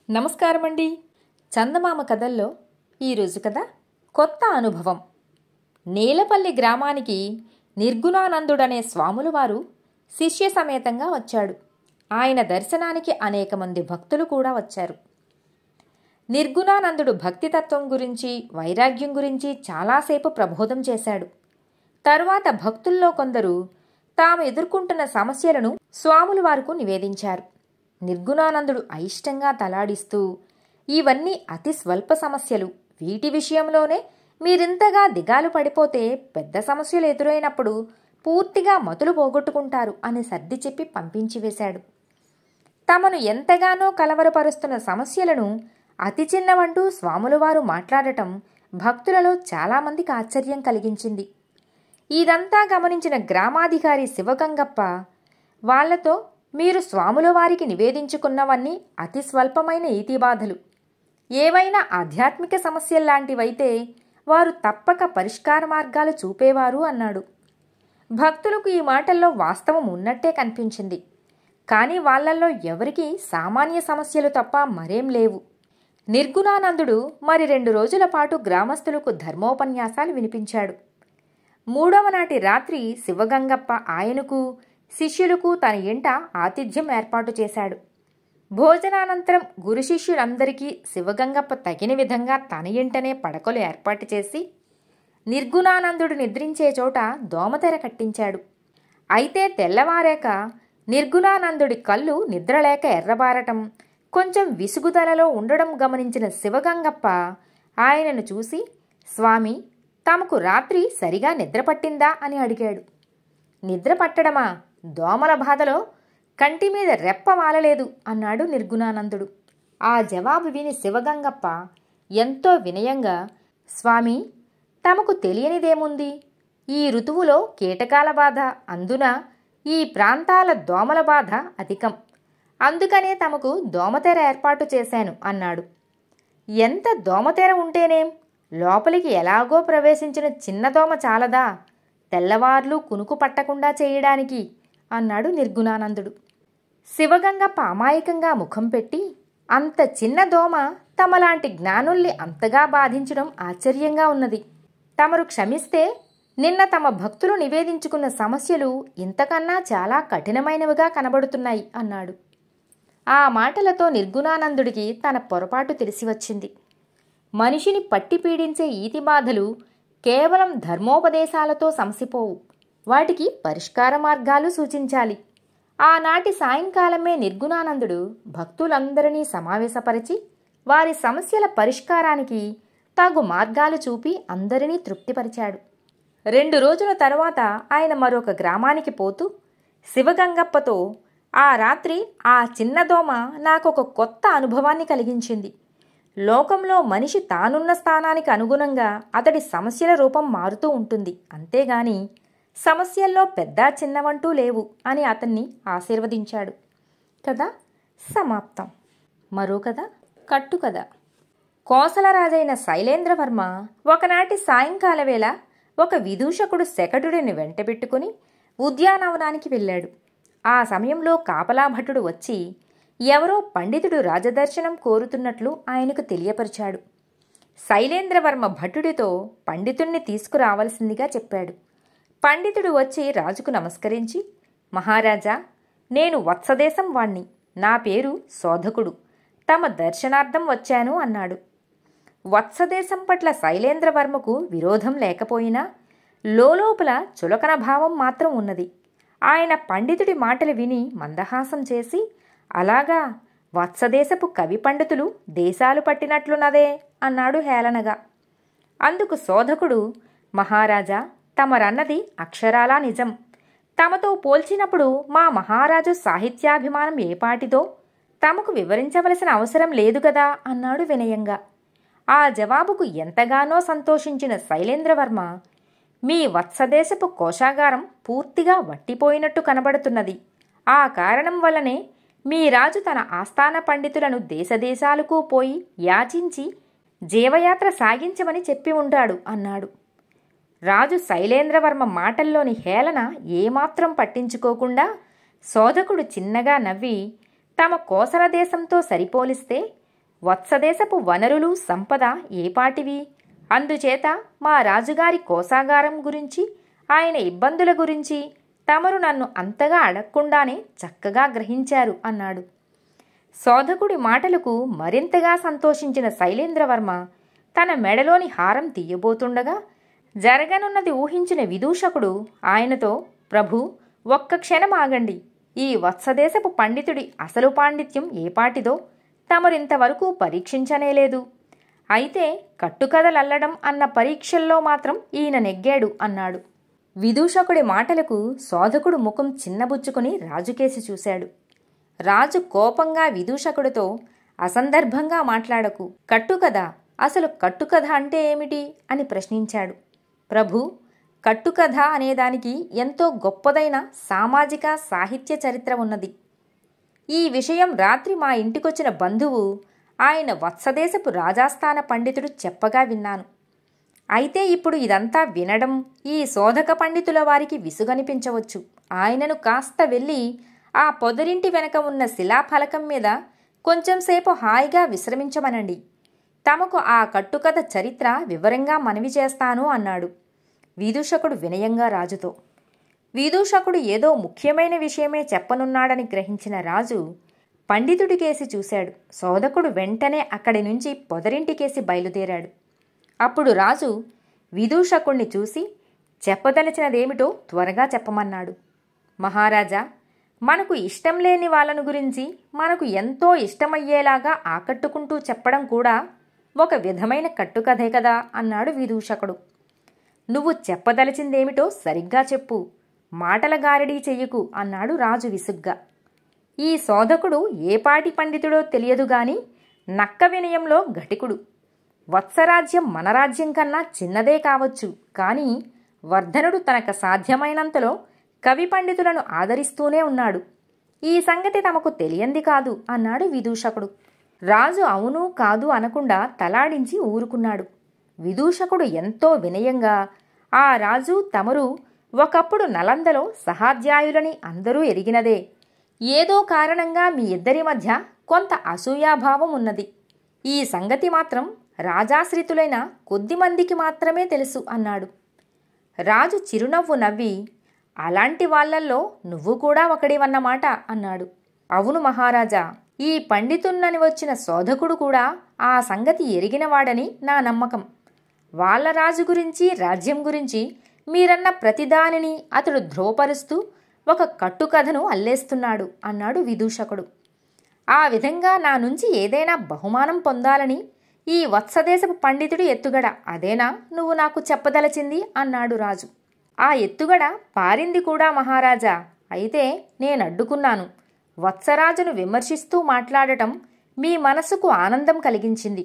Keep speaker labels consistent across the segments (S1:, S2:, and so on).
S1: నమస్కారం అండి. చందమామ కథల్లో ఈరోజు కథ కొత్త అనుభవం. నేలపల్లి గ్రామానికి నిర్గుణానందుడనే స్వాముల వారు శిష్య సమేతంగా వచ్చాడు. ఆయన దర్శనానికి అనేక మంది భక్తులు కూడా వచ్చారు. నిర్గుణానందుడు భక్తితత్వం గురించి, వైరాగ్యం గురించి చాలాసేపు ప్రబోధం చేశాడు. తరువాత భక్తుల్లో కొందరు తాము ఎదుర్కొంటున్న సమస్యలను స్వాముల వారికి నివేదించారు. నిర్గుణానందుడు అయిష్టంగా తలాడిస్తూ, ఇవన్నీ అతి స్వల్ప సమస్యలు, వీటి విషయంలోనే మీరింతగా దిగాలు పడిపోతే పెద్ద సమస్యలు ఎదురైనప్పుడు పూర్తిగా మతులు పోగొట్టుకుంటారు అని సర్ది చెప్పి పంపించివేశాడు. తమను ఎంతగానో కలవరపరుస్తున్న సమస్యలను అతి చిన్నవంటూ స్వాములవారు మాట్లాడటం భక్తులలో చాలామందికి ఆశ్చర్యం కలిగించింది. ఇదంతా గమనించిన గ్రామాధికారి శివగంగప్ప వాళ్లతో, మీరు స్వాముల వారికి నివేదించుకున్నవన్నీ అతి స్వల్పమైన ఈతిబాధలు, ఏవైనా ఆధ్యాత్మిక సమస్యల్లాంటివైతే వారు తప్పక పరిష్కార మార్గాలు చూపేవారు అన్నాడు. భక్తులకు ఈ మాటల్లో వాస్తవం ఉన్నట్టే కనిపించింది. కానీ వాళ్లల్లో ఎవరికీ సామాన్య సమస్యలు తప్ప మరేం లేవు. నిర్గుణానందుడు మరి 2 రోజుల పాటు గ్రామస్తులకు ధర్మోపన్యాసాలు వినిపించాడు. 3వ నాటి రాత్రి శివగంగప్ప ఆయనకు, శిష్యులకు తన ఇంట ఆతిథ్యం ఏర్పాటు చేశాడు. భోజనానంతరం గురు శిష్యులందరికీ శివగంగప్ప తగిన విధంగా తన ఇంటనే పడకలు ఏర్పాటు చేసి నిర్గుణానందుడు నిద్రించే చోట దోమతెర కట్టించాడు. అయితే తెల్లవారాక నిర్గుణానందుడి కళ్ళు నిద్రలేక ఎర్రబారటం, కొంచెం విసుగుదలలో ఉండడం గమనించిన శివగంగప్ప ఆయనను చూసి, స్వామి, తమకు రాత్రి సరిగా నిద్ర పట్టిందా అని అడిగాడు. నిద్ర పట్టడమా? దోమల బాధలో కంటి మీద రెప్ప వాలలేదు అన్నాడు నిర్గుణానందుడు. ఆ జవాబు విని శివగంగప్ప ఎంతో వినయంగా, స్వామి, తమకు తెలియనిదేముంది? ఈ ఋతువులో కీటకాల బాధ, అందున ఈ ప్రాంతాల దోమల బాధ అధికం. అందుకనే తమకు దోమతెర ఏర్పాటు చేశాను అన్నాడు. ఎంత దోమతెర ఉంటేనేం? లోపలికి ఎలాగో ప్రవేశించిన చిన్న దోమ చాలదా తెల్లవార్లు కునుకు పట్టకుండా చేయడానికి అన్నాడు నిర్గుణానందుడు. శివగంగప్ప అమాయకంగా ముఖం పెట్టి, అంత చిన్న దోమ తమలాంటి జ్ఞానుల్ని అంతగా బాధించడం ఆశ్చర్యంగా ఉన్నది. తమరు క్షమిస్తే నిన్న తమ భక్తులు నివేదించుకున్న సమస్యలు ఇంతకన్నా చాలా కఠినమైనవిగా కనబడుతున్నాయి అన్నాడు. ఆ మాటలతో నిర్గుణానందుడికి తన పొరపాటు తెలిసి వచ్చింది. మనిషిని పట్టి పీడించే ఈతి బాధలు కేవలం ధర్మోపదేశాలతో సమసిపోవు, వాటికి పరిష్కార మార్గాలు సూచించాలి. ఆనాటి సాయంకాలమే నిర్గుణానందుడు భక్తులందరినీ సమావేశపరిచి వారి సమస్యల పరిష్కారానికి తగు మార్గాలు చూపి అందరినీ తృప్తిపరిచాడు. 2 రోజుల తరువాత ఆయన మరొక గ్రామానికి పోతూ శివగంగప్పతో, ఆ రాత్రి ఆ చిన్న దోమ నాకొక కొత్త అనుభవాన్ని కలిగించింది. లోకంలో మనిషి తానున్న స్థానానికి అనుగుణంగా అతడి సమస్యల రూపం మారుతూ ఉంటుంది, అంతేగాని సమస్యల్లో పెద్ద చిన్నవంటూ లేవు అని అతన్ని ఆశీర్వదించాడు. కథ సమాప్తం. మరో కథ, కట్టుకథ. కోసలరాజైన శైలేంద్రవర్మ ఒకనాటి సాయంకాల వేళ ఒక విదూషకుడు శకటుడిని వెంటబెట్టుకుని ఉద్యానవనానికి వెళ్ళాడు. ఆ సమయంలో కాపలా భటుడు వచ్చి ఎవరో పండితుడు రాజదర్శనం కోరుతున్నట్లు ఆయనకు తెలియపరిచాడు. శైలేంద్రవర్మ భటుడితో పండితుణ్ణి తీసుకురావలసిందిగా చెప్పాడు. పండితుడు వచ్చి రాజుకు నమస్కరించి, మహారాజా, నేను వత్సదేశం వాణ్ణి, నా పేరు శోధకుడు, తమ దర్శనార్థం వచ్చాను అన్నాడు. వత్సదేశం పట్ల శైలేంద్రవర్మకు విరోధం లేకపోయినా లోలోపల చులకన భావం మాత్రం ఉన్నది. ఆయన పండితుడి మాటలు విని మందహాసం చేసి, అలాగా, వత్సదేశపు కవి పండితులు దేశాలు పట్టినట్లున్నదే అన్నాడు హేళనగా. అందుకు శోధకుడు, మహారాజా, తమరన్నది అక్షరాలా నిజం. తమతో పోల్చినప్పుడు మా మహారాజు సాహిత్యాభిమానం ఏపాటిదో తమకు వివరించవలసిన అవసరం లేదు కదా అన్నాడు వినయంగా. ఆ జవాబుకు ఎంతగానో సంతోషించిన శైలేంద్రవర్మ, మీ వత్సదేశపు కోశాగారం పూర్తిగా వట్టిపోయినట్టు కనబడుతున్నది. ఆ కారణం వల్లనే మీ రాజు తన ఆస్థాన పండితులను దేశదేశాలకు పోయి యాచించి జీవయాత్ర సాగించమని చెప్పి ఉంటాడు అన్నాడు. రాజు శైలేంద్రవర్మ మాటల్లోని హేళన ఏమాత్రం పట్టించుకోకుండా శోధకుడు చిన్నగా నవ్వి, తమ కోసల దేశంతో సరిపోలిస్తే వత్సదేశపు వనరులు సంపద ఏపాటివి? అందుచేత మా రాజుగారి కోశాగారం గురించి, ఆయన ఇబ్బందుల గురించి తమరు నన్ను అంతగా అడగకుండానే చక్కగా గ్రహించారు అన్నాడు. శోధకుడి మాటలకు మరింతగా సంతోషించిన శైలేంద్రవర్మ తన మెడలోని హారం తీయబోతుండగా జరగనున్నది ఊహించిన విదూషకుడు ఆయనతో, ప్రభు, ఒక్క క్షణం ఆగండి. ఈ వత్సదేశపు పండితుడి అసలు పాండిత్యం ఏపాటిదో తమరింతవరకు పరీక్షించనేలేదు. అయితే కట్టుకథలల్లడం అన్న పరీక్షల్లో మాత్రం ఈయన నెగ్గాడు అన్నాడు. విదూషకుడి మాటలకు శోధకుడు ముఖం చిన్నబుచ్చుకుని రాజుకేసి చూశాడు. రాజు కోపంగా విదూషకుడితో, అసందర్భంగా మాట్లాడకు, కట్టుకథ, అసలు కట్టుకథ అంటే ఏమిటి అని ప్రశ్నించాడు. ప్రభు, కట్టుకథ అనేదానికి ఎంతో గొప్పదైన సామాజిక సాహిత్య చరిత్ర ఉన్నది. ఈ విషయం రాత్రి మా ఇంటికొచ్చిన బంధువు, ఆయన వత్సదేశపు రాజాస్థాన పండితుడు చెప్పగా విన్నాను. అయితే ఇప్పుడు ఇదంతా వినడం ఈ శోధక పండితుల వారికి విసుగనిపించవచ్చు. ఆయనను కాస్త వెళ్ళి ఆ పొదరింటి వెనక ఉన్న శిలాఫలకం మీద కొంచెంసేపు హాయిగా విశ్రమించమనండి. తమకు ఆ కట్టుకథ చరిత్ర వివరంగా మనవి చేస్తాను అన్నాడు విదూషకుడు వినయంగా రాజుతో. విదూషకుడు ఏదో ముఖ్యమైన విషయమే చెప్పనున్నాడని గ్రహించిన రాజు పండితుడికేసి చూశాడు. శోధకుడు వెంటనే అక్కడి నుంచి పొదరింటికేసి బయలుదేరాడు. అప్పుడు రాజు విదూషకుణ్ణి చూసి చెప్పదలిచినదేమిటో త్వరగా చెప్పమన్నాడు. మహారాజా, మనకు ఇష్టం లేని వాళ్ళను గురించి మనకు ఎంతో ఇష్టమయ్యేలాగా ఆకట్టుకుంటూ చెప్పడం కూడా ఒక విధమైన కట్టుకథే కదా అన్నాడు విదూషకుడు. నువ్వు చెప్పదలిచిందేమిటో సరిగ్గా చెప్పు, మాటల గారడీ చెయ్యకు అన్నాడు రాజు విసుగ్గా. ఈ శోధకుడు ఏపాటి పండితుడో తెలియదుగాని నక్క వినయంలో ఘటికుడు. వత్సరాజ్యం మన రాజ్యం కన్నా చిన్నదే కావచ్చు, కానీ వర్ధనుడు తనకు సాధ్యమైనంతలో కవి పండితులను ఆదరిస్తూనే ఉన్నాడు. ఈ సంగతి తమకు తెలియంది కాదు అన్నాడు విదూషకుడు. రాజు అవును కాదు అనకుండా తలాడించి ఊరుకున్నాడు. విదూషకుడు ఎంతో వినయంగా, ఆ రాజు తమరు ఒకప్పుడు నలందలో సహాధ్యాయులని అందరూ ఎరిగినదే. ఏదో కారణంగా మీ ఇద్దరి మధ్య కొంత అసూయాభావం ఉన్నది. ఈ సంగతి మాత్రం రాజాశ్రితులైన కొద్దిమందికి మాత్రమే తెలుసు అన్నాడు. రాజు చిరునవ్వు నవ్వి, అలాంటి వాళ్లల్లో నువ్వు కూడా ఒకడివన్నమాట అన్నాడు. అవును మహారాజా, ఈ పండితున్నని వచ్చిన శోధకుడు కూడా ఆ సంగతి ఎరిగినవాడని నా నమ్మకం. వాళ్ళ రాజు గురించి రాజ్యం గురించి మీరన్న ప్రతిదానిని అతడు ధ్రువపరుస్తూ ఒక కట్టుకథను అల్లేస్తున్నాడు అన్నాడు విదూషకుడు. ఆ విధంగా నా నుంచి ఏదైనా బహుమానం పొందాలని ఈ వత్సదేశపు పండితుడి ఎత్తుగడ, అదేనా నువ్వు నాకు చెప్పదలచింది అన్నాడు రాజు. ఆ ఎత్తుగడ పారింది కూడా మహారాజా. అయితే నేనడ్డుకున్నాను. వత్సరాజును విమర్శిస్తూ మాట్లాడటం మీ మనసుకు ఆనందం కలిగించింది.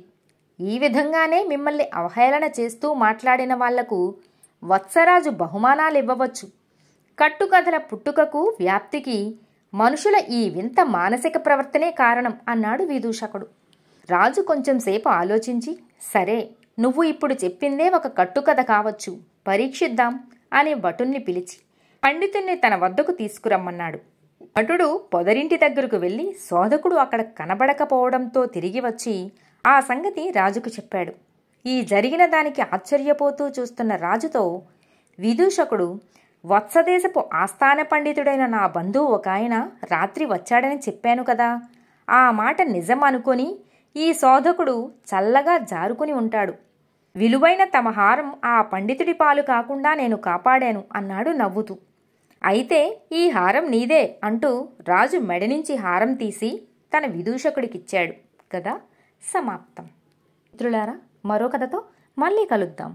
S1: ఈ విధంగానే మిమ్మల్ని అవహేళన చేస్తూ మాట్లాడిన వాళ్లకు వత్సరాజు బహుమానాలివ్వవచ్చు. కట్టుకథల పుట్టుకకు వ్యాప్తికి మనుషుల ఈ వింత మానసిక ప్రవర్తనే కారణం అన్నాడు విదూషకుడు. రాజు కొంచెంసేపు ఆలోచించి, సరే, నువ్వు ఇప్పుడు చెప్పిందే ఒక కట్టుకథ కావచ్చు, పరీక్షిద్దాం అని భటుణ్ణి పిలిచి పండితుణ్ణి తన వద్దకు తీసుకురమ్మన్నాడు. భటుడు పొదరింటి దగ్గరకు వెళ్ళి శోధకుడు అక్కడ కనబడకపోవడంతో తిరిగి వచ్చి ఆ సంగతి రాజుకు చెప్పాడు. ఈ జరిగిన దానికి ఆశ్చర్యపోతూ చూస్తున్న రాజుతో విదూషకుడు, వత్సదేశపు ఆస్థాన పండితుడైన నా బంధువు ఒక ఆయన రాత్రి వచ్చాడని చెప్పాను కదా, ఆ మాట నిజం అనుకొని ఈ శోధకుడు చల్లగా జారుకుని ఉంటాడు. విలువైన తమ హారం ఆ పండితుడి పాలు కాకుండా నేను కాపాడాను అన్నాడు నవ్వుతూ. అయితే ఈ హారం నీదే అంటూ రాజు మెడ నుంచి హారం తీసి తన విదూషకుడికిచ్చాడు. కథ సమాప్తం. మిత్రులారా, మరో కథతో మళ్ళీ కలుద్దాం.